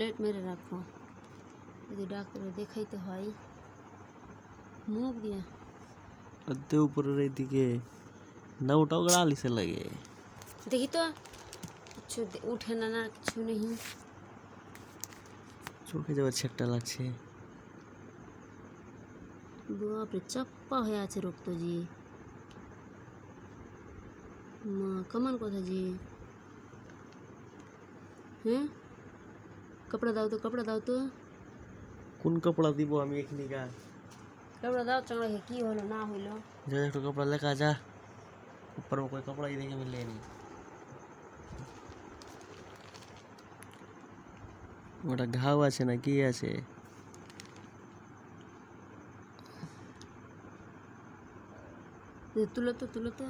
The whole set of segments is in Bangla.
প্লেট মেরে রাখো, যদি ডাক্তারে দেখাইতে হয়। মুখ দিয়া অর্ধে উপরের এইদিকে না, ওটাও গালিসে লাগে। দেখি তো, কিছু উঠে না, না কিছু নেই। চোখে যাবার একটা লাগছে। বাপরে, চাপ্পা হয়ে আছে রক্ত জি। মা কমান কথা জি। হ্যাঁ, कपड़ा दाओ तो, कपड़ा दाओ तो। কোন কাপড়া দিব আমি এখানে গা? कपड़ा दाओ चंगड़ा है की होलो ना होलो। যা একটু কাপড়া লেখা যা, ऊपर में कोई कपड़ा ही देखे मिले नहीं। ওটা ঘাও আছে না কি আছে? तुलो तो, तुलो तो।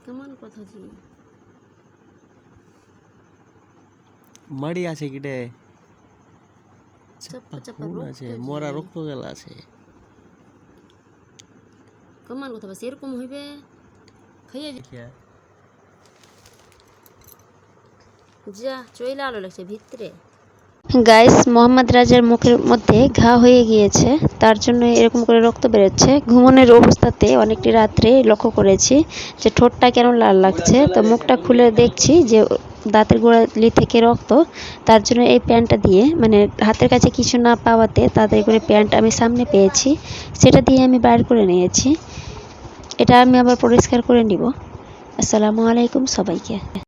कमान কথা জি। মাড়ি আছে কিটে? চাপ্পা চাপ্পা খুন রক্ত আছে, জি। মরা রক্ত গেলা আছে। কমান কথা বাস এরকম হইবে, খাইয়া যা চইলা আলো লাগছে ভিতরে। গাইস, মোহাম্মদ রাজার মুখের মধ্যে ঘা হয়ে গিয়েছে, তার জন্য এরকম করে রক্ত বেরোচ্ছে। ঘুমানোর অবস্থাতে অনেকটি রাত্রে লক্ষ্য করেছি যে ঠোঁটটা কেন লাল লাগছে। তো মুখটা খুলে দেখছি যে দাঁতের গোড়ালি থেকে রক্ত। তার জন্য এই প্যান্টটা দিয়ে, মানে হাতের কাছে কিছু না পাওয়াতে তাড়াতাড়ি করে প্যান্ট আমি সামনে পেয়েছি, সেটা দিয়ে আমি বাইর করে নিয়েছি। এটা আমি আবার পরিষ্কার করে নিব। আসসালামু আলাইকুম সবাইকে।